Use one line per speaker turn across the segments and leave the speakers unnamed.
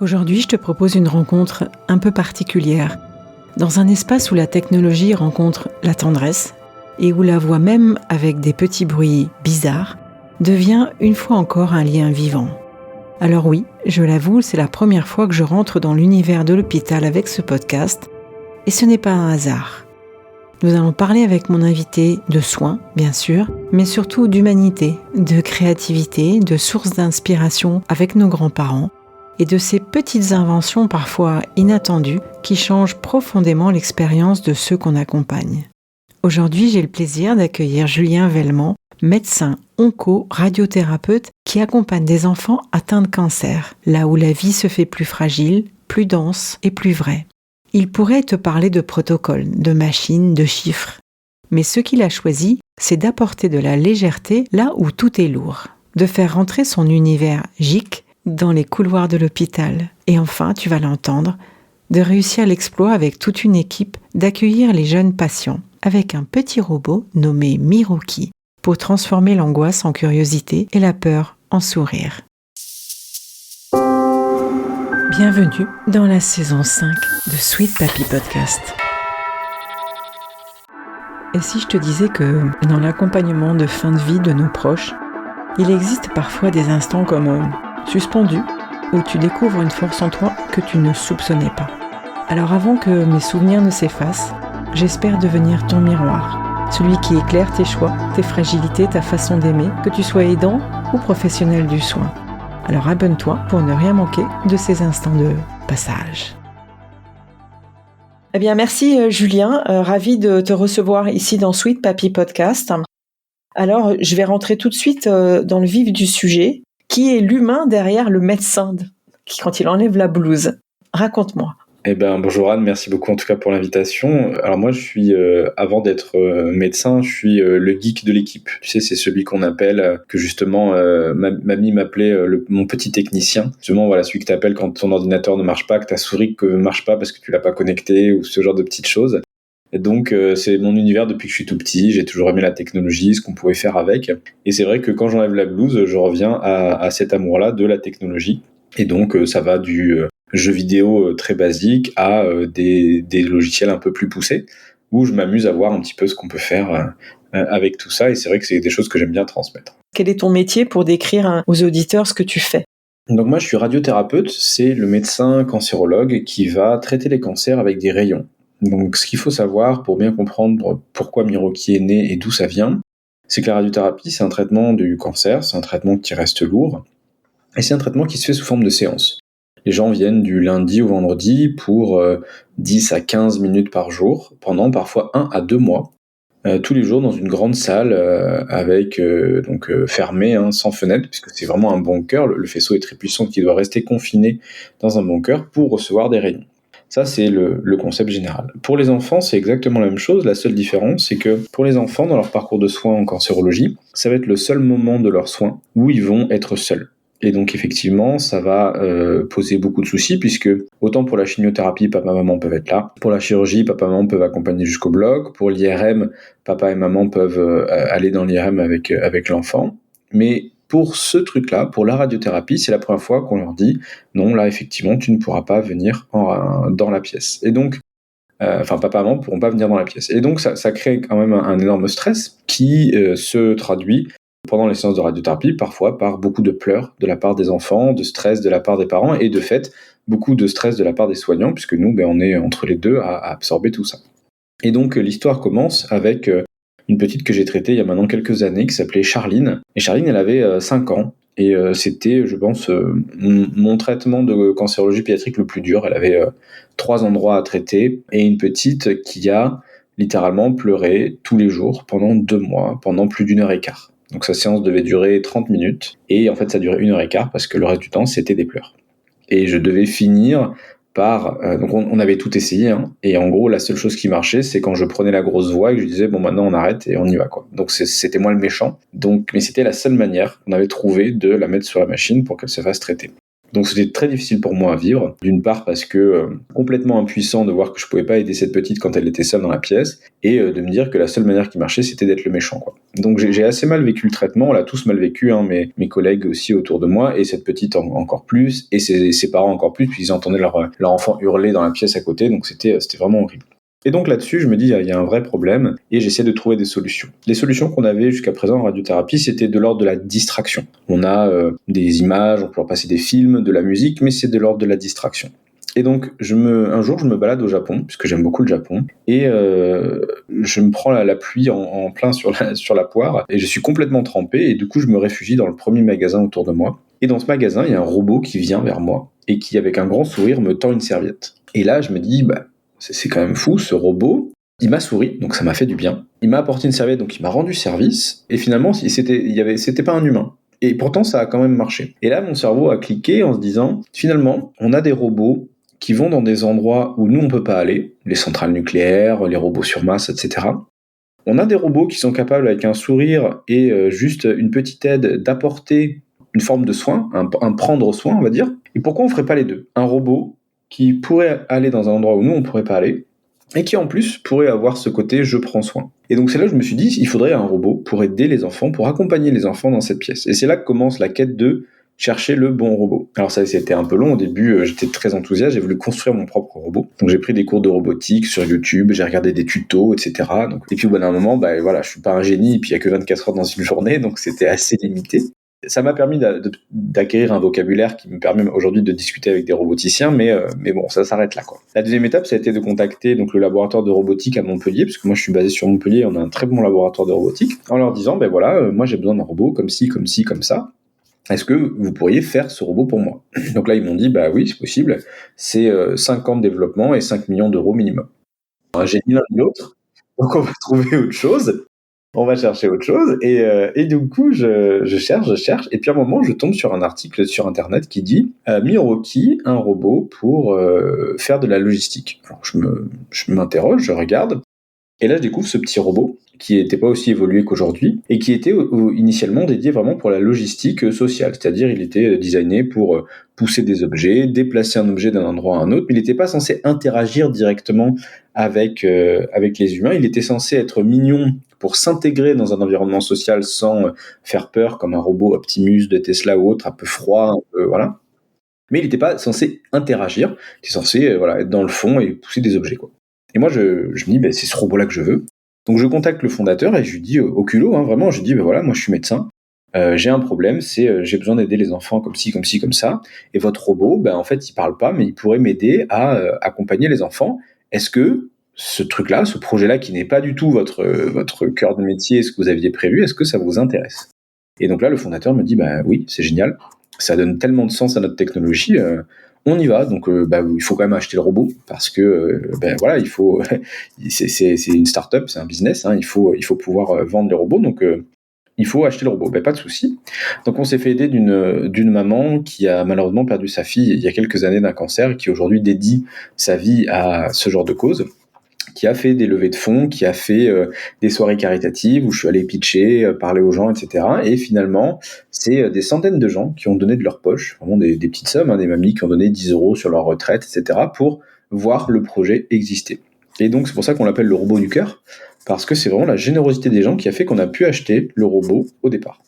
Aujourd'hui, je te propose une rencontre un peu particulière, dans un espace où la technologie rencontre la tendresse et où la voix, même avec des petits bruits bizarres, devient une fois encore un lien vivant. Alors oui, je l'avoue, c'est la première fois que je rentre dans l'univers de l'hôpital avec ce podcast, et ce n'est pas un hasard. Nous allons parler avec mon invité de soins, bien sûr, mais surtout d'humanité, de créativité, de sources d'inspiration avec nos grands-parents, et de ces petites inventions parfois inattendues qui changent profondément l'expérience de ceux qu'on accompagne. Aujourd'hui, j'ai le plaisir d'accueillir Julien Vellemant, médecin onco-radiothérapeute qui accompagne des enfants atteints de cancer, là où la vie se fait plus fragile, plus dense et plus vraie. Il pourrait te parler de protocoles, de machines, de chiffres. Mais ce qu'il a choisi, c'est d'apporter de la légèreté là où tout est lourd, de faire rentrer son univers geek dans les couloirs de l'hôpital. Et enfin, tu vas l'entendre, de réussir l'exploit avec toute une équipe, d'accueillir les jeunes patients avec un petit robot nommé Miroki pour transformer l'angoisse en curiosité et la peur en sourire. Bienvenue dans la saison 5 de Sweet Papy Podcast. Et si je te disais que dans l'accompagnement de fin de vie de nos proches, il existe parfois des instants comme suspendus, où tu découvres une force en toi que tu ne soupçonnais pas. Alors avant que mes souvenirs ne s'effacent, j'espère devenir ton miroir, celui qui éclaire tes choix, tes fragilités, ta façon d'aimer, que tu sois aidant ou professionnel du soin. Alors abonne-toi pour ne rien manquer de ces instants de passage. Eh bien merci Julien, ravi de te recevoir ici dans Sweet Papy Podcast. Alors je vais rentrer tout de suite dans le vif du sujet. Qui est l'humain derrière le médecin quand il enlève la blouse? Raconte-moi.
Bonjour Anne, merci beaucoup en tout cas pour l'invitation. Alors moi je suis, avant d'être médecin, je suis le geek de l'équipe. Tu sais, c'est celui qu'on appelle, que justement mamie m'appelait mon petit technicien. Justement voilà, celui que t'appelles quand ton ordinateur ne marche pas, que ta souris ne marche pas parce que tu l'as pas connecté ou ce genre de petites choses. Et donc c'est mon univers depuis que je suis tout petit, j'ai toujours aimé la technologie, ce qu'on pouvait faire avec. Et c'est vrai que quand j'enlève la blouse, je reviens à cet amour-là de la technologie. Et donc ça va du jeu vidéo très basique à des logiciels un peu plus poussés, où je m'amuse à voir un petit peu ce qu'on peut faire avec tout ça. Et c'est vrai que c'est des choses que j'aime bien transmettre.
Quel est ton métier pour décrire aux auditeurs ce que tu fais?
Donc moi je suis radiothérapeute, c'est le médecin cancérologue qui va traiter les cancers avec des rayons. Donc ce qu'il faut savoir pour bien comprendre pourquoi Miroki est né et d'où ça vient, c'est que la radiothérapie c'est un traitement du cancer, c'est un traitement qui reste lourd, et c'est un traitement qui se fait sous forme de séance. Les gens viennent du lundi au vendredi pour 10 à 15 minutes par jour, pendant parfois 1 à 2 mois, tous les jours dans une grande salle avec fermée, sans fenêtre, puisque c'est vraiment un bunker, le faisceau est très puissant qui doit rester confiné dans un bunker pour recevoir des rayons. Ça, c'est le concept général. Pour les enfants, c'est exactement la même chose. La seule différence, c'est que pour les enfants, dans leur parcours de soins en cancérologie, ça va être le seul moment de leurs soins où ils vont être seuls. Et donc effectivement, ça va poser beaucoup de soucis, puisque autant pour la chimiothérapie, papa et maman peuvent être là. Pour la chirurgie, papa et maman peuvent accompagner jusqu'au bloc. Pour l'IRM, papa et maman peuvent aller dans l'IRM avec l'enfant. Mais pour ce truc-là, pour la radiothérapie, c'est la première fois qu'on leur dit « Non, là, effectivement, tu ne pourras pas venir dans la pièce. » Et donc, papa et maman ne pourront pas venir dans la pièce. Et donc, ça crée quand même un énorme stress qui se traduit pendant les séances de radiothérapie, parfois par beaucoup de pleurs de la part des enfants, de stress de la part des parents, et de fait, beaucoup de stress de la part des soignants, puisque nous, on est entre les deux à absorber tout ça. Et donc, l'histoire commence avec une petite que j'ai traitée il y a maintenant quelques années, qui s'appelait Charline. Et Charline, elle avait 5 ans. Et c'était, je pense, mon traitement de cancérologie pédiatrique le plus dur. Elle avait 3 endroits à traiter. Et une petite qui a littéralement pleuré tous les jours pendant 2 mois, pendant plus d'1h15. Donc sa séance devait durer 30 minutes. Et en fait, ça durait 1h15 parce que le reste du temps, c'était des pleurs. Et je devais finir par... donc on avait tout essayé, et en gros la seule chose qui marchait c'est quand je prenais la grosse voix et que je disais bon maintenant on arrête et on y va quoi. Donc c'était moi le méchant, mais c'était la seule manière qu'on avait trouvé de la mettre sur la machine pour qu'elle se fasse traiter. Donc c'était très difficile pour moi à vivre, d'une part parce que complètement impuissant de voir que je pouvais pas aider cette petite quand elle était seule dans la pièce, et de me dire que la seule manière qui marchait c'était d'être le méchant, quoi. Donc j'ai assez mal vécu le traitement, on l'a tous mal vécu, hein, mes collègues aussi autour de moi, et cette petite encore plus, et ses parents encore plus, puis ils entendaient leur enfant hurler dans la pièce à côté, donc c'était vraiment horrible. Et donc là-dessus, je me dis, il y a un vrai problème, et j'essaie de trouver des solutions. Les solutions qu'on avait jusqu'à présent en radiothérapie, c'était de l'ordre de la distraction. On a des images, on peut leur passer des films, de la musique, mais c'est de l'ordre de la distraction. Et donc, un jour, je me balade au Japon, puisque j'aime beaucoup le Japon, et je me prends la pluie en plein sur la poire, et je suis complètement trempé, et du coup, je me réfugie dans le premier magasin autour de moi. Et dans ce magasin, il y a un robot qui vient vers moi, et qui, avec un grand sourire, me tend une serviette. Et là, je me dis, c'est quand même fou, ce robot. Il m'a souri, donc ça m'a fait du bien. Il m'a apporté une serviette, donc il m'a rendu service. Et finalement, c'était pas un humain. Et pourtant, ça a quand même marché. Et là, mon cerveau a cliqué en se disant, finalement, on a des robots qui vont dans des endroits où nous, on peut pas aller. Les centrales nucléaires, les robots sur Mars, etc. On a des robots qui sont capables, avec un sourire et juste une petite aide, d'apporter une forme de soin, un prendre soin, on va dire. Et pourquoi on ferait pas les deux ? Un robot qui pourrait aller dans un endroit où nous, on pourrait pas aller, et qui en plus pourrait avoir ce côté « je prends soin ». Et donc c'est là que je me suis dit, il faudrait un robot pour aider les enfants, pour accompagner les enfants dans cette pièce. Et c'est là que commence la quête de chercher le bon robot. Alors ça, c'était un peu long au début, j'étais très enthousiaste, j'ai voulu construire mon propre robot. Donc j'ai pris des cours de robotique sur YouTube, j'ai regardé des tutos, etc. Et puis au bout d'un moment, voilà, je suis pas un génie, et puis il y a que 24 heures dans une journée, donc c'était assez limité. Ça m'a permis d'acquérir un vocabulaire qui me permet aujourd'hui de discuter avec des roboticiens, mais bon, ça s'arrête là, quoi. La deuxième étape, ça a été de contacter donc le laboratoire de robotique à Montpellier, parce que moi je suis basé sur Montpellier, on a un très bon laboratoire de robotique, en leur disant, moi j'ai besoin d'un robot comme ci, comme ci, comme ça. Est-ce que vous pourriez faire ce robot pour moi ? Donc là, ils m'ont dit, oui, c'est possible. C'est 5 ans de développement et 5 millions d'euros minimum. J'ai ni l'un ni l'autre, donc on va trouver autre chose. On va chercher autre chose, et du coup, je cherche, et puis à un moment, je tombe sur un article sur Internet qui dit Miroki, un robot pour faire de la logistique. Alors je m'interroge, je regarde, et là je découvre ce petit robot qui n'était pas aussi évolué qu'aujourd'hui, et qui était initialement dédié vraiment pour la logistique sociale, c'est-à-dire il était designé pour pousser des objets, déplacer un objet d'un endroit à un autre, mais il n'était pas censé interagir directement avec les humains, il était censé être mignon pour s'intégrer dans un environnement social sans faire peur, comme un robot Optimus de Tesla ou autre, un peu froid, voilà. Mais il n'était pas censé interagir, il était censé être dans le fond et pousser des objets, quoi. Et moi, je me dis, c'est ce robot-là que je veux. Donc je contacte le fondateur et je lui dis au culot, vraiment, je lui dis, moi je suis médecin, j'ai un problème, j'ai besoin d'aider les enfants comme ci, comme ça, et votre robot, en fait, il parle pas, mais il pourrait m'aider à accompagner les enfants. Est-ce que ce truc-là, ce projet-là, qui n'est pas du tout votre cœur de métier, ce que vous aviez prévu, est-ce que ça vous intéresse ? Et donc là, le fondateur me dit, oui, c'est génial, ça donne tellement de sens à notre technologie, on y va. Donc il faut quand même acheter le robot, parce que il faut c'est une start-up, c'est un business, hein, il faut pouvoir vendre les robots, donc il faut acheter le robot. Pas de souci. Donc on s'est fait aider d'une maman qui a malheureusement perdu sa fille il y a quelques années d'un cancer, et qui aujourd'hui dédie sa vie à ce genre de cause, qui a fait des levées de fonds, qui a fait des soirées caritatives où je suis allé pitcher, parler aux gens, etc. Et finalement, c'est des centaines de gens qui ont donné de leur poche, vraiment des petites sommes, des mamies qui ont donné 10 € sur leur retraite, etc. pour voir le projet exister. Et donc c'est pour ça qu'on l'appelle le robot du cœur, parce que c'est vraiment la générosité des gens qui a fait qu'on a pu acheter le robot au départ.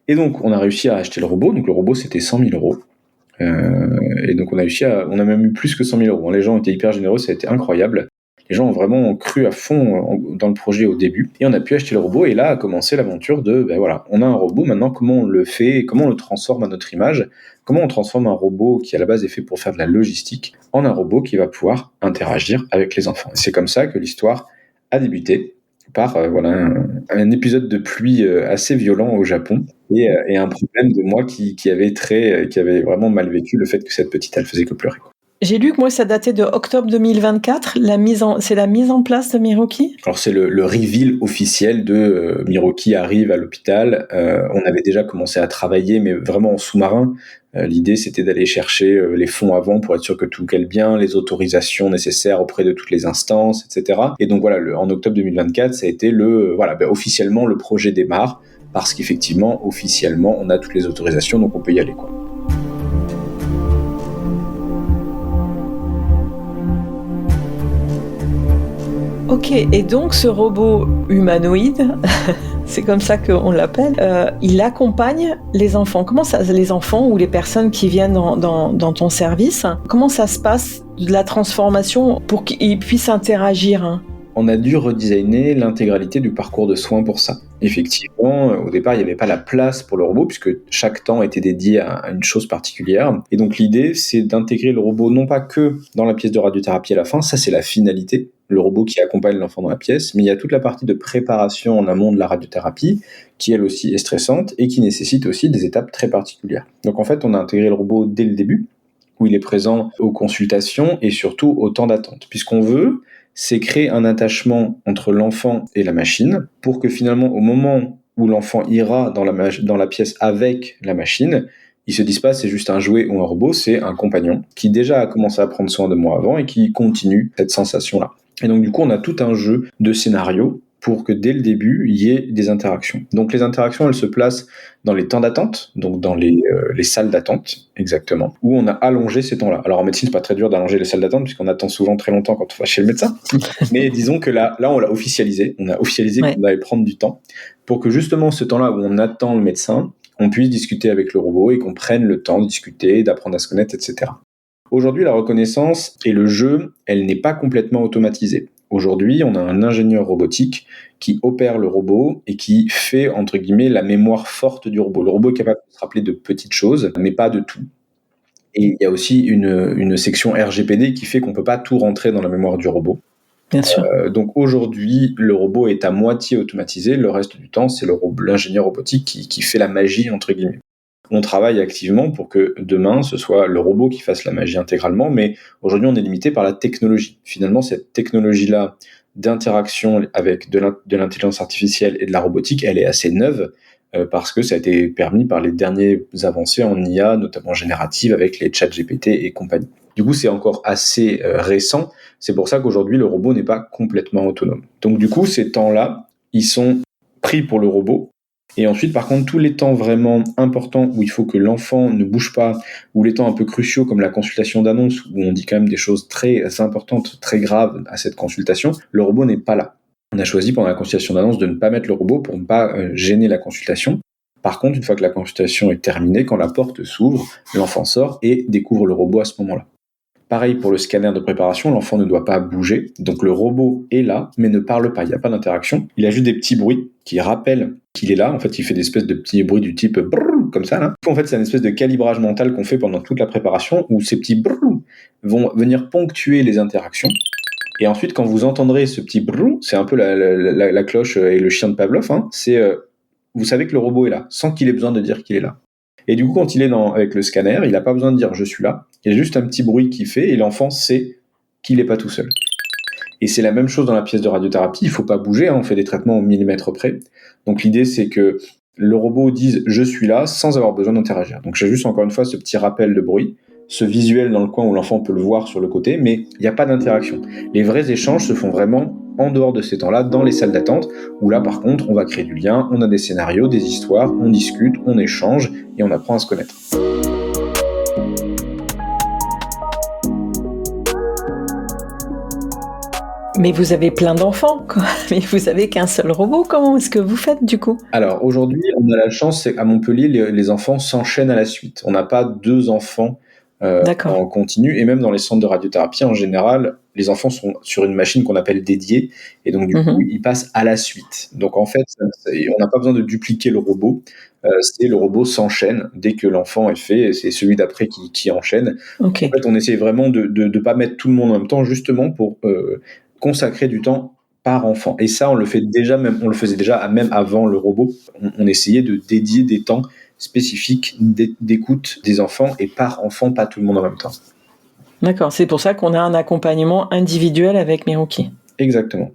Et donc on a réussi à acheter le robot, donc le robot c'était 100 000 €. Et donc on a même eu plus que 100 000 €. Les gens étaient hyper généreux, ça a été incroyable. Les gens ont vraiment cru à fond dans le projet au début, et on a pu acheter le robot, et là a commencé l'aventure de, on a un robot, maintenant comment on le fait, comment on le transforme à notre image, comment on transforme un robot qui à la base est fait pour faire de la logistique en un robot qui va pouvoir interagir avec les enfants. Et c'est comme ça que l'histoire a débuté, par un épisode de pluie assez violent au Japon, et un problème de moi qui avait vraiment mal vécu le fait que cette petite, elle faisait que pleurer, quoi.
J'ai lu que moi ça datait de octobre 2024, c'est la mise en place de Miroki ?
Alors c'est le reveal officiel de Miroki arrive à l'hôpital. On avait déjà commencé à travailler, mais vraiment en sous-marin. L'idée c'était d'aller chercher les fonds avant pour être sûr que tout cale bien, les autorisations nécessaires auprès de toutes les instances, etc. Et donc en octobre 2024, ça a été officiellement le projet démarre, parce qu'effectivement, officiellement, on a toutes les autorisations, donc on peut y aller, quoi.
Ok, et donc ce robot humanoïde, c'est comme ça qu'on l'appelle, il accompagne les enfants. Comment ça, les enfants ou les personnes qui viennent dans ton service, comment ça se passe de la transformation pour qu'ils puissent interagir, hein?
On a dû redesigner l'intégralité du parcours de soins pour ça. Effectivement, au départ, il n'y avait pas la place pour le robot puisque chaque temps était dédié à une chose particulière. Et donc l'idée, c'est d'intégrer le robot non pas que dans la pièce de radiothérapie à la fin, ça c'est la finalité, le robot qui accompagne l'enfant dans la pièce, mais il y a toute la partie de préparation en amont de la radiothérapie qui elle aussi est stressante et qui nécessite aussi des étapes très particulières. Donc en fait, on a intégré le robot dès le début, où il est présent aux consultations et surtout au temps d'attente, puisqu'on veut c'est créer un attachement entre l'enfant et la machine pour que finalement, au moment où l'enfant ira dans la pièce avec la machine, ils se disent pas c'est juste un jouet ou un robot, c'est un compagnon qui déjà a commencé à prendre soin de moi avant et qui continue cette sensation-là. Et donc du coup, on a tout un jeu de scénarios pour que dès le début, il y ait des interactions. Donc les interactions, elles se placent dans les temps d'attente, donc dans les salles d'attente, exactement, où on a allongé ces temps-là. Alors en médecine, c'est pas très dur d'allonger les salles d'attente, puisqu'on attend souvent très longtemps quand on va chez le médecin, mais disons que là on l'a officialisé,
Ouais.
qu'on allait prendre du temps, pour que justement ce temps-là où on attend le médecin, on puisse discuter avec le robot et qu'on prenne le temps de discuter, d'apprendre à se connaître, etc. Aujourd'hui, la reconnaissance et le jeu, elle n'est pas complètement automatisée. Aujourd'hui, on a un ingénieur robotique qui opère le robot et qui fait, entre guillemets, la mémoire forte du robot. Le robot est capable de se rappeler de petites choses, mais pas de tout. Et il y a aussi une section RGPD qui fait qu'on ne peut pas tout rentrer dans la mémoire du robot.
Bien sûr.
Donc aujourd'hui, le robot est à moitié automatisé. Le reste du temps, c'est l'ingénieur robotique qui fait la magie, entre guillemets. On travaille activement pour que demain, ce soit le robot qui fasse la magie intégralement, mais aujourd'hui, on est limité par la technologie. Finalement, cette technologie-là d'interaction avec de l'intelligence artificielle et de la robotique, elle est assez neuve parce que ça a été permis par les dernières avancées en IA, notamment générative, avec les chats GPT et compagnie. Du coup, c'est encore assez récent. C'est pour ça qu'aujourd'hui, le robot n'est pas complètement autonome. Donc du coup, ces temps-là, ils sont pris pour le robot. Et ensuite, par contre, tous les temps vraiment importants où il faut que l'enfant ne bouge pas, ou les temps un peu cruciaux comme la consultation d'annonce, où on dit quand même des choses très importantes, très graves à cette consultation, le robot n'est pas là. On a choisi pendant la consultation d'annonce de ne pas mettre le robot pour ne pas gêner la consultation. Par contre, une fois que la consultation est terminée, quand la porte s'ouvre, l'enfant sort et découvre le robot à ce moment-là. Pareil pour le scanner de préparation, l'enfant ne doit pas bouger, donc le robot est là, mais ne parle pas, il n'y a pas d'interaction. Il a juste des petits bruits qui rappellent qu'il est là. En fait, il fait des espèces de petits bruits du type brrr, comme ça là. En fait, c'est une espèce de calibrage mental qu'on fait pendant toute la préparation, où ces petits brrr vont venir ponctuer les interactions. Et ensuite, quand vous entendrez ce petit brrr, c'est un peu la cloche et le chien de Pavlov, hein, vous savez que le robot est là, sans qu'il ait besoin de dire qu'il est là. Et du coup, quand il est avec le scanner, il n'a pas besoin de dire « je suis là ». Il y a juste un petit bruit qu'il fait et l'enfant sait qu'il n'est pas tout seul. Et c'est la même chose dans la pièce de radiothérapie. Il ne faut pas bouger, hein, on fait des traitements au millimètre près. Donc l'idée, c'est que le robot dise « je suis là » sans avoir besoin d'interagir. Donc j'ai juste encore une fois ce petit rappel de bruit, ce visuel dans le coin où l'enfant peut le voir sur le côté, mais il n'y a pas d'interaction. Les vrais échanges se font vraiment en dehors de ces temps-là, dans les salles d'attente, où là par contre on va créer du lien, on a des scénarios, des histoires, on discute, on échange et on apprend à se connaître.
Mais vous avez plein d'enfants, quoi. Mais vous avez qu'un seul robot, comment est-ce que vous faites du coup ?
Alors aujourd'hui, on a la chance, c'est qu'à Montpellier, les enfants s'enchaînent à la suite. On n'a pas 2 enfants en continu, et même dans les centres de radiothérapie, en général, les enfants sont sur une machine qu'on appelle dédiée, et donc du coup, ils passent à la suite. Donc en fait, on n'a pas besoin de dupliquer le robot, le robot s'enchaîne dès que l'enfant est fait, et c'est celui d'après qui enchaîne.
Okay.
En fait, on essaie vraiment de pas mettre tout le monde en même temps, justement pour consacrer du temps par enfant. Et ça, on le faisait déjà même avant le robot. On essayait de dédier des temps spécifiques d'écoute des enfants et par enfant, pas tout le monde en même temps.
D'accord, c'est pour ça qu'on a un accompagnement individuel avec Miroki.
Exactement.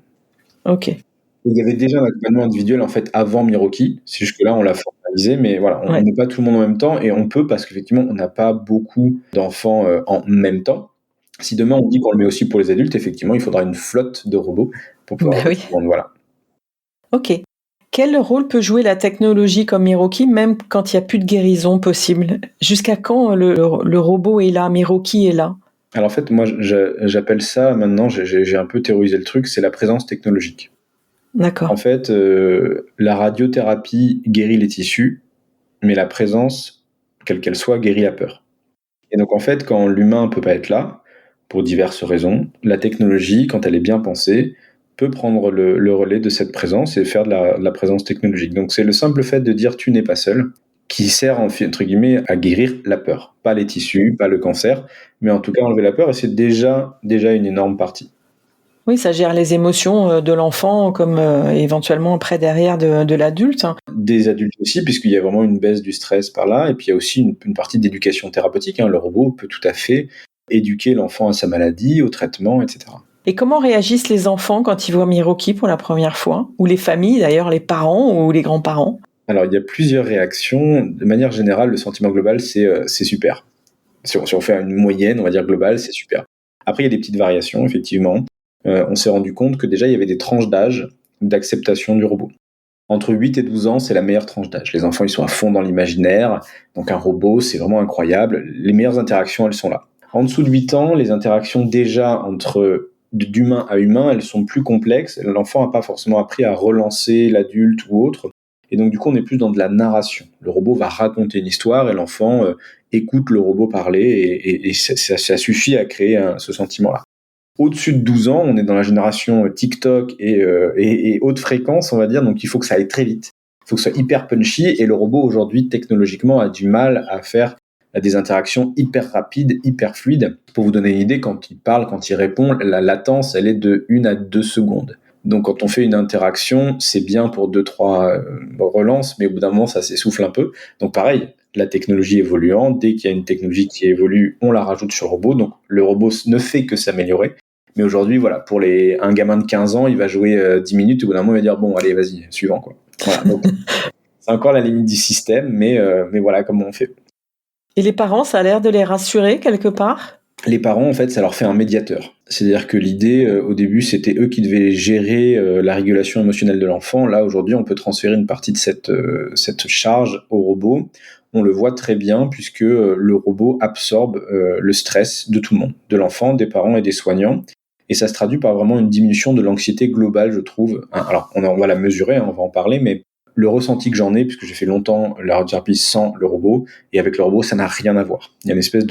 Ok.
Il y avait déjà un accompagnement individuel en fait avant Miroki, c'est juste que là on l'a formalisé, mais voilà, on n'est pas tout le monde en même temps et on peut parce qu'effectivement on n'a pas beaucoup d'enfants en même temps. Si demain on dit qu'on le met aussi pour les adultes, effectivement il faudra une flotte de robots pour pouvoir tout le monde, voilà.
Ok. Quel rôle peut jouer la technologie comme Miroki, même quand il n'y a plus de guérison possible ? Jusqu'à quand le robot est là, Miroki est là ?
Alors en fait, moi, j'appelle ça maintenant, j'ai un peu théorisé le truc, c'est la présence technologique.
D'accord.
En fait, la radiothérapie guérit les tissus, mais la présence, quelle qu'elle soit, guérit la peur. Et donc en fait, quand l'humain peut pas être là, pour diverses raisons, la technologie, quand elle est bien pensée, peut prendre le relais de cette présence et faire de la présence technologique. Donc c'est le simple fait de dire tu n'es pas seul qui sert entre guillemets à guérir la peur. Pas les tissus, pas le cancer, mais en tout cas enlever la peur et c'est déjà une énorme partie.
Oui, ça gère les émotions, de l'enfant comme, éventuellement après derrière de l'adulte, hein.
Des adultes aussi, puisqu'il y a vraiment une baisse du stress par là, et puis il y a aussi une partie d'éducation thérapeutique, hein. Le robot peut tout à fait éduquer l'enfant à sa maladie, au traitement, etc.
Et comment réagissent les enfants quand ils voient Miroki pour la première fois? Ou les familles d'ailleurs, les parents ou les grands-parents?
Alors il y a plusieurs réactions. De manière générale, le sentiment global, c'est super. Si on fait une moyenne, on va dire globale, c'est super. Après, il y a des petites variations, effectivement. On s'est rendu compte que déjà, il y avait des tranches d'âge d'acceptation du robot. Entre 8 et 12 ans, c'est la meilleure tranche d'âge. Les enfants, ils sont à fond dans l'imaginaire. Donc un robot, c'est vraiment incroyable. Les meilleures interactions, elles sont là. En dessous de 8 ans, les interactions déjà entre d'humain à humain, elles sont plus complexes. L'enfant n'a pas forcément appris à relancer l'adulte ou autre. Et donc du coup, on est plus dans de la narration. Le robot va raconter une histoire et l'enfant écoute le robot parler et ça suffit à créer ce sentiment-là. Au-dessus de 12 ans, on est dans la génération TikTok et haute fréquence, on va dire, donc il faut que ça aille très vite. Il faut que ce soit hyper punchy, et le robot, aujourd'hui, technologiquement, a du mal à faire des interactions hyper rapides, hyper fluides. Pour vous donner une idée, quand il parle, quand il répond, la latence, elle est de 1 à 2 secondes. Donc quand on fait une interaction, c'est bien pour 2-3 relances, mais au bout d'un moment, ça s'essouffle un peu. Donc pareil, la technologie évoluant, dès qu'il y a une technologie qui évolue, on la rajoute sur le robot. Donc le robot ne fait que s'améliorer. Mais aujourd'hui, voilà, pour un gamin de 15 ans, il va jouer 10 minutes, au bout d'un moment, il va dire bon, allez, vas-y, suivant, quoi. Voilà, donc c'est encore la limite du système, mais voilà comment on fait.
Et les parents, ça a l'air de les rassurer quelque part?
Les parents, en fait, ça leur fait un médiateur. C'est-à-dire que l'idée, au début, c'était eux qui devaient gérer la régulation émotionnelle de l'enfant. Là, aujourd'hui, on peut transférer une partie de cette charge au robot. On le voit très bien puisque le robot absorbe le stress de tout le monde, de l'enfant, des parents et des soignants. Et ça se traduit par vraiment une diminution de l'anxiété globale, je trouve. Alors, on va la mesurer, hein, on va en parler, mais le ressenti que j'en ai, puisque j'ai fait longtemps la radiothérapie sans le robot, et avec le robot, ça n'a rien à voir. Il y a une espèce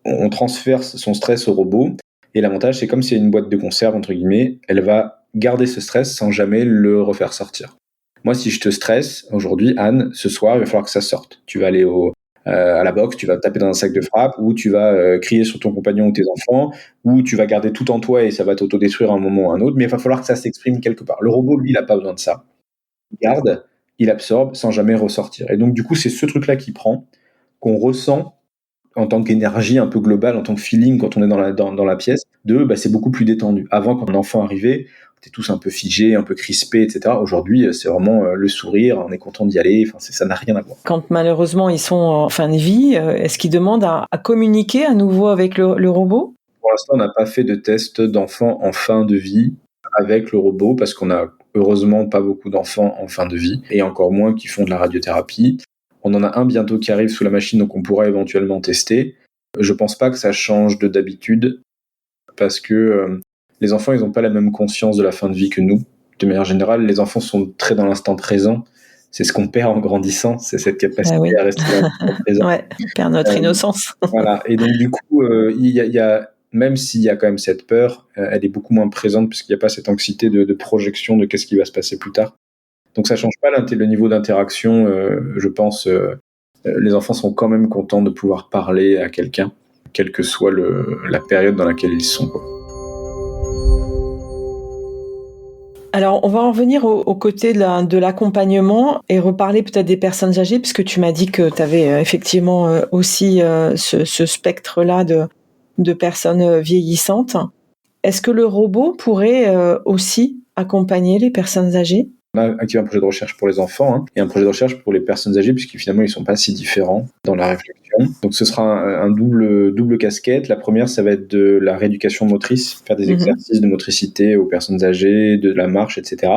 on transfère son stress au robot, et l'avantage, c'est comme s'il y a une boîte de conserve, entre guillemets, elle va garder ce stress sans jamais le refaire sortir. Moi, si je te stresse, aujourd'hui, Anne, ce soir, il va falloir que ça sorte. Tu vas aller à la boxe, tu vas taper dans un sac de frappe, ou tu vas crier sur ton compagnon ou tes enfants, ou tu vas garder tout en toi et ça va t'autodétruire à un moment ou à un autre, mais il va falloir que ça s'exprime quelque part. Le robot, lui, il n'a pas besoin de ça. Il garde, il absorbe sans jamais ressortir. Et donc, du coup, c'est ce truc-là qui prend, qu'on ressent en tant qu'énergie un peu globale, en tant que feeling quand on est dans la pièce, c'est beaucoup plus détendu. Avant, quand un enfant arrivait, on était tous un peu figés, un peu crispés, etc. Aujourd'hui, c'est vraiment le sourire, on est content d'y aller, ça n'a rien à voir.
Quand malheureusement ils sont en fin de vie, est-ce qu'ils demandent à communiquer à nouveau avec le robot?
Pour l'instant, on n'a pas fait de test d'enfants en fin de vie avec le robot, parce qu'on a heureusement pas beaucoup d'enfants en fin de vie, et encore moins qui font de la radiothérapie. On en a un bientôt qui arrive sous la machine, donc on pourra éventuellement tester. Je pense pas que ça change de d'habitude, parce que les enfants, ils n'ont pas la même conscience de la fin de vie que nous. De manière générale, les enfants sont très dans l'instant présent. C'est ce qu'on perd en grandissant, c'est cette capacité
Oui.
à rester dans l'instant présent.
Ouais, on perd notre innocence.
Voilà. Et donc, du coup, même s'il y a quand même cette peur, elle est beaucoup moins présente puisqu'il n'y a pas cette anxiété de projection de qu'est-ce qui va se passer plus tard. Donc, ça change pas le niveau d'interaction. Je pense, les enfants sont quand même contents de pouvoir parler à quelqu'un, quelle que soit la période dans laquelle ils sont, quoi.
Alors, on va en revenir au côté de l'accompagnement et reparler peut-être des personnes âgées, puisque tu m'as dit que tu avais effectivement aussi ce spectre-là de personnes vieillissantes. Est-ce que le robot pourrait aussi accompagner les personnes âgées?
On a activé un projet de recherche pour les enfants, hein, et un projet de recherche pour les personnes âgées, puisque finalement ils sont pas si différents dans la réflexion. Donc ce sera un double casquette. La première, ça va être de la rééducation motrice, faire des exercices de motricité aux personnes âgées, de la marche, etc.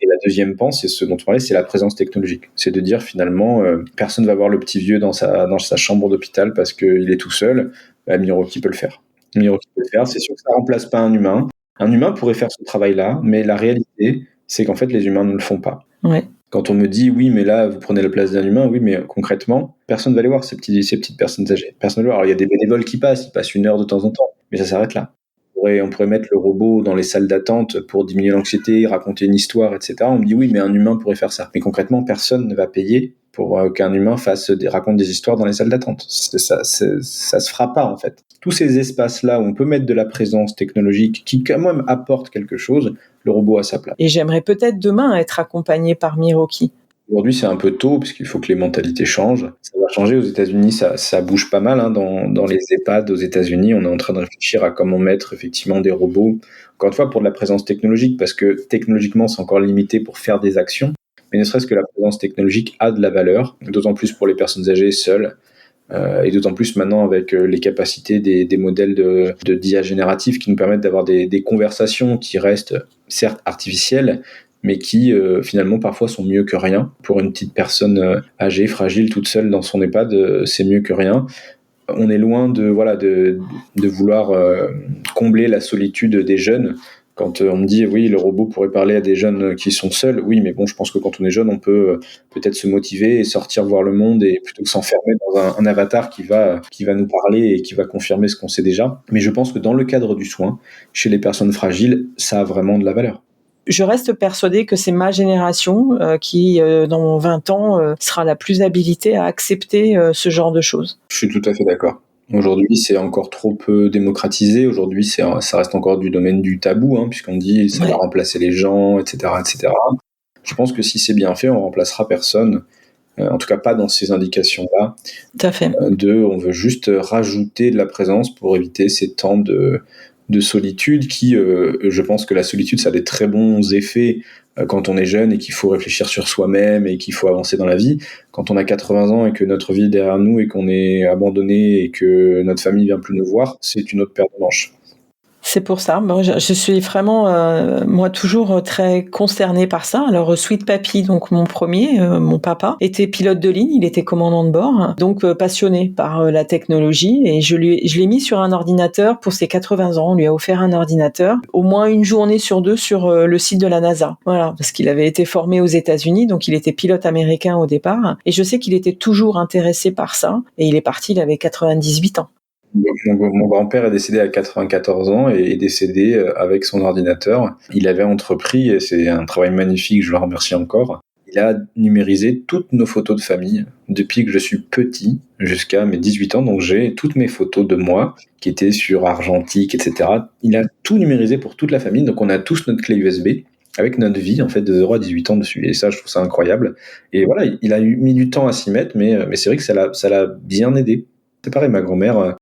Et la deuxième pan, c'est ce dont on parlait, c'est la présence technologique. C'est de dire finalement, personne va voir le petit vieux dans sa chambre d'hôpital parce qu'il est tout seul. Miroki peut le faire. Miroki peut le faire, c'est sûr que ça remplace pas un humain. Un humain pourrait faire ce travail-là, mais la réalité, c'est qu'en fait, les humains ne le font pas.
Ouais.
Quand on me dit: «Oui, mais là, vous prenez la place d'un humain», oui, mais concrètement, personne va les voir ces petites personnes âgées. Personne va les voir. Alors il y a des bénévoles qui passent, ils passent 1 heure de temps en temps, mais ça s'arrête là. On pourrait mettre le robot dans les salles d'attente pour diminuer l'anxiété, raconter une histoire, et cetera. On me dit: «Oui, mais un humain pourrait faire ça». Mais concrètement, personne ne va payer pour, qu'un humain raconte des histoires dans les salles d'attente. Ça se fera pas, en fait. Tous ces espaces-là où on peut mettre de la présence technologique qui, quand même, apporte quelque chose, le robot a sa place.
Et j'aimerais peut-être demain être accompagnée par Miroki.
Aujourd'hui, c'est un peu tôt, parce qu'il faut que les mentalités changent. Ça va changer aux États-Unis, ça bouge pas mal, hein, dans les EHPAD aux États-Unis. On est en train de réfléchir à comment mettre effectivement des robots, encore une fois, pour de la présence technologique, parce que technologiquement, c'est encore limité pour faire des actions. Mais ne serait-ce que la présence technologique a de la valeur, d'autant plus pour les personnes âgées seules, et d'autant plus maintenant avec les capacités des modèles d'IA génératifs qui nous permettent d'avoir des conversations qui restent certes artificielles, mais qui finalement parfois sont mieux que rien. Pour une petite personne âgée, fragile, toute seule dans son EHPAD, c'est mieux que rien. On est loin de vouloir combler la solitude des jeunes. Quand on me dit oui, le robot pourrait parler à des jeunes qui sont seuls, oui, mais bon, je pense que quand on est jeune, on peut peut-être se motiver et sortir voir le monde, et plutôt que s'enfermer dans un avatar qui va nous parler et qui va confirmer ce qu'on sait déjà. Mais je pense que dans le cadre du soin, chez les personnes fragiles, ça a vraiment de la valeur.
Je reste persuadée que c'est ma génération qui, dans 20 ans, sera la plus habilitée à accepter ce genre de choses.
Je suis tout à fait d'accord. Aujourd'hui, c'est encore trop peu démocratisé. Aujourd'hui, ça reste encore du domaine du tabou, hein, puisqu'on dit ça va remplacer les gens, etc., etc. Je pense que si c'est bien fait, on remplacera personne. En tout cas, pas dans ces indications-là.
Tout à fait.
On veut juste rajouter de la présence pour éviter ces temps de solitude qui, je pense que la solitude, ça a des très bons effets quand on est jeune et qu'il faut réfléchir sur soi-même et qu'il faut avancer dans la vie. Quand on a 80 ans et que notre vie est derrière nous et qu'on est abandonné et que notre famille vient plus nous voir, c'est une autre paire de manches.
C'est pour ça. Moi, je suis vraiment, moi, toujours très concernée par ça. Alors, Sweet Papy, donc mon premier, mon papa, était pilote de ligne, il était commandant de bord, donc passionné par la technologie. Et je l'ai mis sur un ordinateur pour ses 80 ans. On lui a offert un ordinateur, au moins une journée sur 2 sur le site de la NASA. Voilà, parce qu'il avait été formé aux États-Unis, donc il était pilote américain au départ. Et je sais qu'il était toujours intéressé par ça. Et il est parti, il avait 98 ans.
Mon grand-père est décédé à 94 ans et est décédé avec son ordinateur. Il avait entrepris, et c'est un travail magnifique, je le remercie encore, il a numérisé toutes nos photos de famille depuis que je suis petit jusqu'à mes 18 ans. Donc j'ai toutes mes photos de moi qui étaient sur argentique, etc. Il a tout numérisé pour toute la famille. Donc on a tous notre clé USB avec notre vie en fait de 0 à 18 ans dessus. Et ça, je trouve ça incroyable. Et voilà, il a mis du temps à s'y mettre, mais c'est vrai que ça l'a bien aidé. C'est pareil, ma grand-mère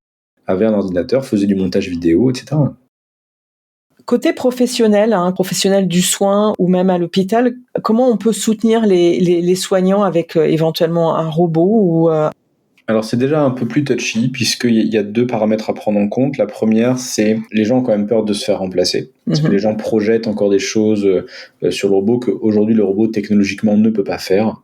avait un ordinateur, faisait du montage vidéo, etc.
Côté professionnel, professionnel du soin ou même à l'hôpital, comment on peut soutenir les soignants avec éventuellement un robot ou
Alors c'est déjà un peu plus touchy puisqu'il y a 2 paramètres à prendre en compte. La première, c'est les gens ont quand même peur de se faire remplacer. Parce que les gens projettent encore des choses sur le robot qu'aujourd'hui le robot technologiquement ne peut pas faire.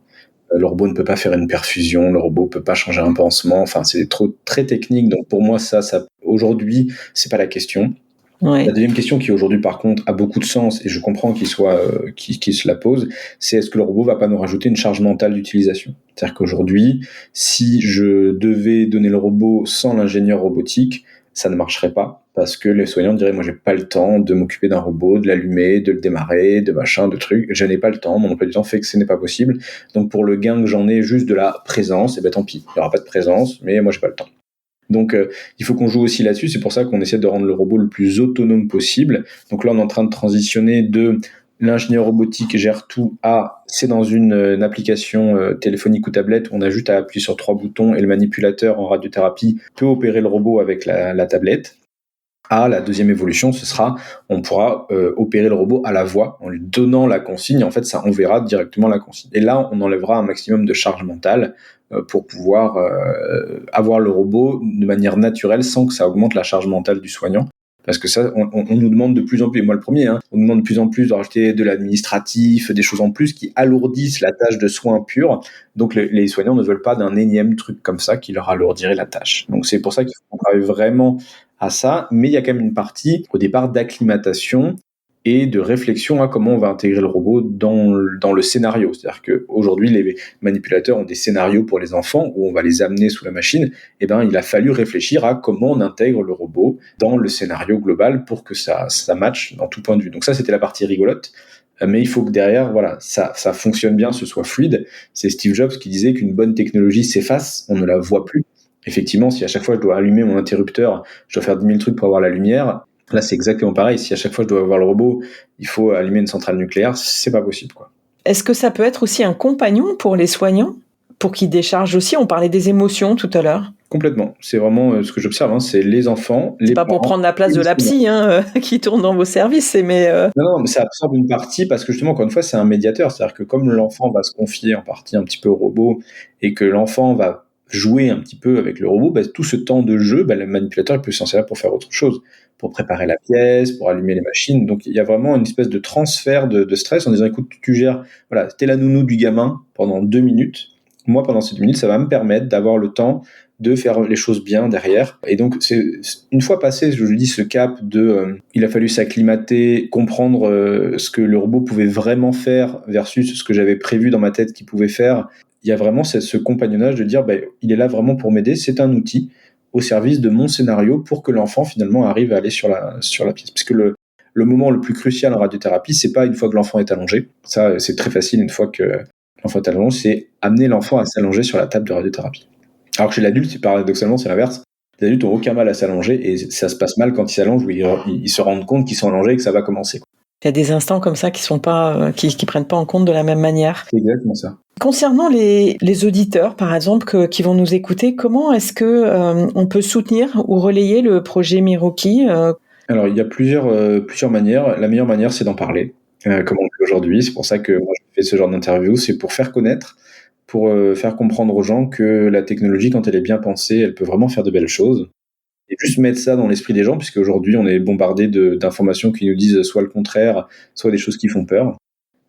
Le robot ne peut pas faire une perfusion, le robot ne peut pas changer un pansement, enfin c'est très technique, donc pour moi ça aujourd'hui c'est pas la question.
Ouais.
La deuxième question qui aujourd'hui par contre a beaucoup de sens et je comprends qu'il se la pose, c'est est-ce que le robot va pas nous rajouter une charge mentale d'utilisation? C'est-à-dire qu'aujourd'hui, si je devais donner le robot sans l'ingénieur robotique, ça ne marcherait pas parce que les soignants diraient moi j'ai pas le temps de m'occuper d'un robot, de l'allumer, de le démarrer, de machin, de trucs, je n'ai pas le temps, mon emploi du temps fait que ce n'est pas possible. Donc pour le gain que j'en ai juste de la présence, et ben tant pis, il n'y aura pas de présence, mais moi j'ai pas le temps. Donc il faut qu'on joue aussi là-dessus, c'est pour ça qu'on essaie de rendre le robot le plus autonome possible. Donc là on est en train de transitionner de l'ingénieur robotique gère tout à c'est dans une application téléphonique ou tablette, on a juste à appuyer sur 3 boutons et le manipulateur en radiothérapie peut opérer le robot avec la tablette. La deuxième évolution, ce sera, on pourra opérer le robot à la voix en lui donnant la consigne. En fait, ça enverra directement la consigne. Et là, on enlèvera un maximum de charge mentale pour pouvoir avoir le robot de manière naturelle sans que ça augmente la charge mentale du soignant. Parce que ça, on nous demande de plus en plus, et moi le premier, on nous demande de plus en plus de rajouter de l'administratif, des choses en plus qui alourdissent la tâche de soins pur. Donc les soignants ne veulent pas d'un énième truc comme ça qui leur alourdirait la tâche. Donc c'est pour ça qu'il faut qu'on travaille vraiment à ça, mais il y a quand même une partie au départ d'acclimatation et de réflexion à comment on va intégrer le robot dans le scénario. C'est-à-dire qu'aujourd'hui, les manipulateurs ont des scénarios pour les enfants où on va les amener sous la machine. Et ben, il a fallu réfléchir à comment on intègre le robot dans le scénario global pour que ça matche dans tout point de vue. Donc ça, c'était la partie rigolote. Mais il faut que derrière, voilà, ça fonctionne bien, ce soit fluide. C'est Steve Jobs qui disait qu'une bonne technologie s'efface, on ne la voit plus. Effectivement, si à chaque fois je dois allumer mon interrupteur, je dois faire 10 000 trucs pour avoir la lumière, là c'est exactement pareil. Si à chaque fois je dois avoir le robot, il faut allumer une centrale nucléaire, c'est pas possible, quoi.
Est-ce que ça peut être aussi un compagnon pour les soignants, pour qu'ils déchargent aussi? On parlait des émotions tout à l'heure.
Complètement. C'est vraiment ce que j'observe, c'est les enfants, les
C'est pas
parents,
pour prendre la place de la psy qui tourne dans vos services,
Non, mais ça absorbe une partie parce que justement, encore une fois, c'est un médiateur. C'est-à-dire que comme l'enfant va se confier en partie un petit peu au robot et que l'enfant va jouer un petit peu avec le robot, tout ce temps de jeu, le manipulateur il peut s'en servir pour faire autre chose, pour préparer la pièce, pour allumer les machines. Donc il y a vraiment une espèce de transfert de stress en disant écoute, tu gères, voilà, t'es la nounou du gamin pendant 2 minutes. Moi, pendant ces 2 minutes, ça va me permettre d'avoir le temps de faire les choses bien derrière. Et donc, c'est une fois passé, je vous dis, ce cap de il a fallu s'acclimater, comprendre ce que le robot pouvait vraiment faire versus ce que j'avais prévu dans ma tête qu'il pouvait faire. Il y a vraiment ce compagnonnage de dire, il est là vraiment pour m'aider, c'est un outil au service de mon scénario pour que l'enfant finalement arrive à aller sur la pièce. Parce que le moment le plus crucial en radiothérapie, c'est pas une fois que l'enfant est allongé. Ça, c'est très facile une fois que l'enfant est allongé, c'est amener l'enfant à s'allonger sur la table de radiothérapie. Alors que chez l'adulte, paradoxalement, c'est l'inverse. Les adultes n'ont aucun mal à s'allonger et ça se passe mal quand ils s'allongent où ils se rendent compte qu'ils sont allongés et que ça va commencer.
Il y a des instants comme ça qui sont pas, qui prennent pas en compte de la même manière.
C'est exactement ça.
Concernant les auditeurs, par exemple, qui vont nous écouter, comment est-ce que on peut soutenir ou relayer le projet Miroki?
Alors, il y a plusieurs manières. La meilleure manière, c'est d'en parler, comme on le fait aujourd'hui. C'est pour ça que moi, je fais ce genre d'interview. C'est pour faire connaître, pour faire comprendre aux gens que la technologie, quand elle est bien pensée, elle peut vraiment faire de belles choses. Et juste mettre ça dans l'esprit des gens, puisque aujourd'hui, on est bombardé d'informations qui nous disent soit le contraire, soit des choses qui font peur.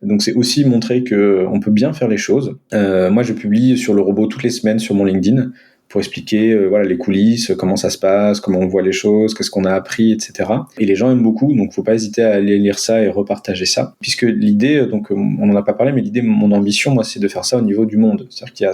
Donc, c'est aussi montrer qu'on peut bien faire les choses. Moi, je publie sur le robot toutes les semaines sur mon LinkedIn pour expliquer les coulisses, comment ça se passe, comment on voit les choses, qu'est-ce qu'on a appris, etc. Et les gens aiment beaucoup, donc faut pas hésiter à aller lire ça et repartager ça. Puisque l'idée, donc on n'en a pas parlé, mais l'idée, mon ambition, moi, c'est de faire ça au niveau du monde. C'est-à-dire qu'il y a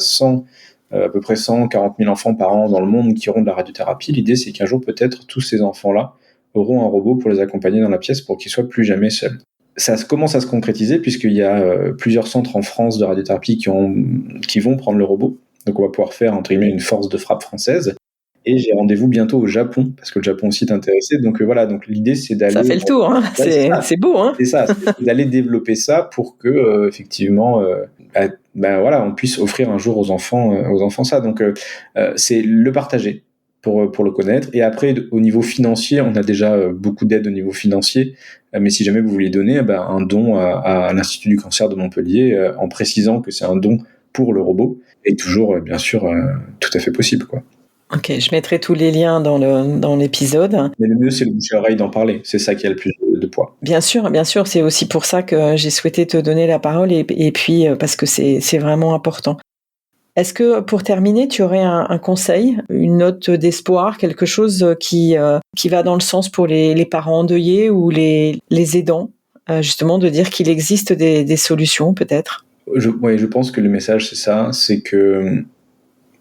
à peu près 140 000 enfants par an dans le monde qui auront de la radiothérapie. L'idée, c'est qu'un jour, peut-être, tous ces enfants-là auront un robot pour les accompagner dans la pièce pour qu'ils soient plus jamais seuls. Ça commence à se concrétiser puisqu'il y a plusieurs centres en France de radiothérapie qui vont prendre le robot. Donc on va pouvoir faire, entre guillemets, une force de frappe française. Et j'ai rendez-vous bientôt au Japon, parce que le Japon aussi est intéressé. Donc voilà, donc l'idée c'est d'aller...
Ça fait le tour, hein. C'est beau, hein.
C'est ça, c'est d'aller développer ça pour que, effectivement, on puisse offrir un jour aux enfants ça. Donc c'est le partager pour le connaître. Et après, au niveau financier, on a déjà beaucoup d'aide au niveau financier. Mais si jamais vous voulez donner un don à l'Institut du cancer de Montpellier, en précisant que c'est un don pour le robot, est toujours, bien sûr, tout à fait possible, quoi.
Ok, je mettrai tous les liens dans l'épisode.
Mais le mieux, c'est le bouche à oreille d'en parler. C'est ça qui a le plus de poids.
Bien sûr. C'est aussi pour ça que j'ai souhaité te donner la parole et puis parce que c'est vraiment important. Est-ce que, pour terminer, tu aurais un conseil, une note d'espoir, quelque chose qui va dans le sens pour les parents endeuillés ou les aidants, justement, de dire qu'il existe des solutions, peut-être?
Je pense que le message, c'est ça, c'est que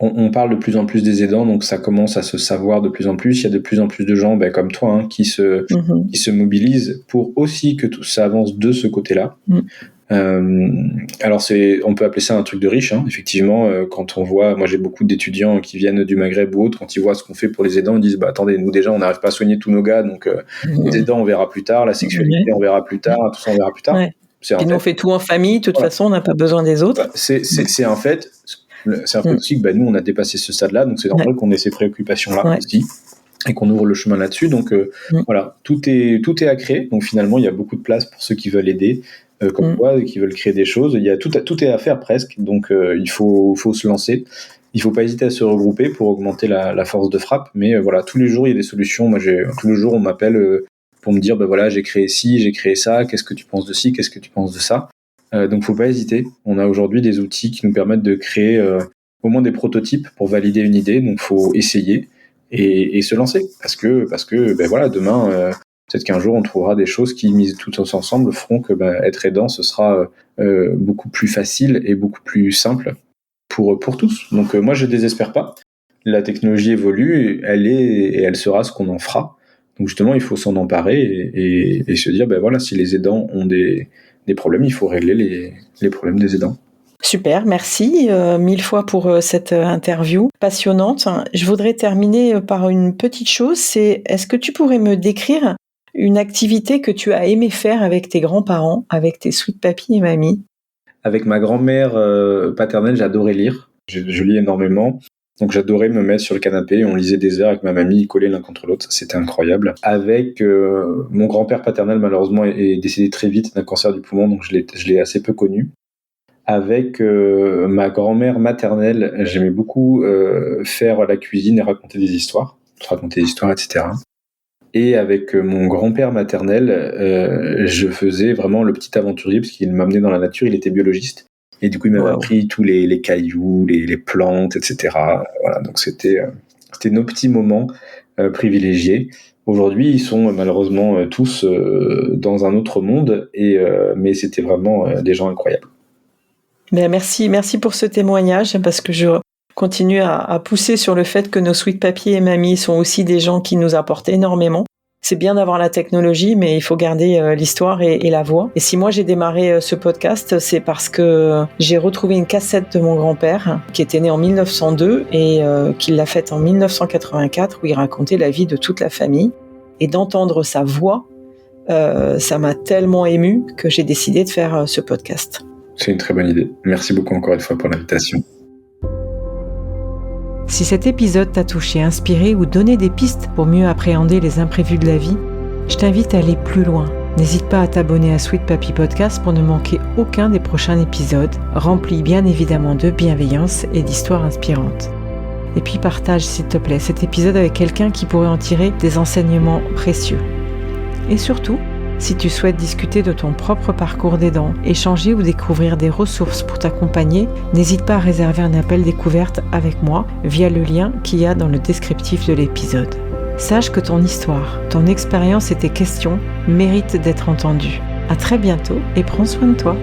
on parle de plus en plus des aidants, donc ça commence à se savoir de plus en plus. Il y a de plus en plus de gens comme toi qui se mobilisent pour aussi que tout ça avance de ce côté-là. Alors on peut appeler ça un truc de riche, hein. Effectivement, quand on voit, moi j'ai beaucoup d'étudiants qui viennent du Maghreb ou autres, quand ils voient ce qu'on fait pour les aidants, ils disent attendez, nous déjà on n'arrive pas à soigner tous nos gars, donc les aidants on verra plus tard, la sexualité on verra plus tard, tout ça on verra plus tard.
Ouais. Puis nous on fait tout en famille, de toute façon on n'a pas besoin des autres.
C'est un fait. C'est un fait aussi que nous on a dépassé ce stade-là, donc c'est normal qu'on ait ces préoccupations-là aussi et qu'on ouvre le chemin là-dessus. Donc voilà, tout est à créer. Donc finalement il y a beaucoup de place pour ceux qui veulent aider, comme toi, qui veulent créer des choses. Il y a tout est à faire presque. Donc il faut se lancer. Il faut pas hésiter à se regrouper pour augmenter la force de frappe. Mais voilà, tous les jours il y a des solutions. Moi tous les jours on m'appelle pour me dire j'ai créé ci, j'ai créé ça. Qu'est-ce que tu penses de ci, qu'est-ce que tu penses de ça? Donc faut pas hésiter. On a aujourd'hui des outils qui nous permettent de créer au moins des prototypes pour valider une idée. Donc faut essayer. et se lancer. Parce que voilà, demain, peut-être qu'un jour on trouvera des choses qui, mises toutes ensemble, feront que être aidant, ce sera beaucoup plus facile et beaucoup plus simple pour tous. Donc moi, je désespère pas. La technologie évolue, elle sera ce qu'on en fera. Donc justement, il faut s'en emparer et se dire, voilà, si les aidants ont des problèmes, il faut régler les problèmes des aidants.
Super, merci 1000 fois pour cette interview passionnante. Je voudrais terminer par une petite chose, c'est est-ce que tu pourrais me décrire une activité que tu as aimé faire avec tes grands-parents, avec tes sweet papy et mamie?
Avec ma grand-mère paternelle, j'adorais lire. Je lis énormément. Donc j'adorais me mettre sur le canapé, on lisait des heures avec ma mamie, collés l'un contre l'autre, c'était incroyable. Avec mon grand-père paternel, malheureusement, est décédé très vite d'un cancer du poumon, donc je l'ai assez peu connu. Avec ma grand-mère maternelle, j'aimais beaucoup faire la cuisine et raconter des histoires, etc. Et avec mon grand-père maternel, je faisais vraiment le petit aventurier, parce qu'il m'amenait dans la nature, il était biologiste. Et du coup, il m'avait appris tous les cailloux, les plantes, etc. Voilà, donc c'était nos petits moments privilégiés. Aujourd'hui, ils sont malheureusement tous dans un autre monde, mais c'était vraiment des gens incroyables.
Merci pour ce témoignage, parce que je continue à pousser sur le fait que nos sweet papy et mamie sont aussi des gens qui nous apportent énormément. C'est bien d'avoir la technologie, mais il faut garder l'histoire et la voix. Et si moi j'ai démarré ce podcast, c'est parce que j'ai retrouvé une cassette de mon grand-père qui était né en 1902 et qui l'a faite en 1984, où il racontait la vie de toute la famille. Et d'entendre sa voix, ça m'a tellement émue que j'ai décidé de faire ce podcast.
C'est une très bonne idée. Merci beaucoup encore une fois pour l'invitation.
Si cet épisode t'a touché, inspiré ou donné des pistes pour mieux appréhender les imprévus de la vie, je t'invite à aller plus loin. N'hésite pas à t'abonner à Sweet Papy Podcast pour ne manquer aucun des prochains épisodes, remplis bien évidemment de bienveillance et d'histoires inspirantes. Et puis partage s'il te plaît cet épisode avec quelqu'un qui pourrait en tirer des enseignements précieux. Et surtout, si tu souhaites discuter de ton propre parcours d'aidant, échanger ou découvrir des ressources pour t'accompagner, n'hésite pas à réserver un appel découverte avec moi via le lien qu'il y a dans le descriptif de l'épisode. Sache que ton histoire, ton expérience et tes questions méritent d'être entendues. À très bientôt et prends soin de toi.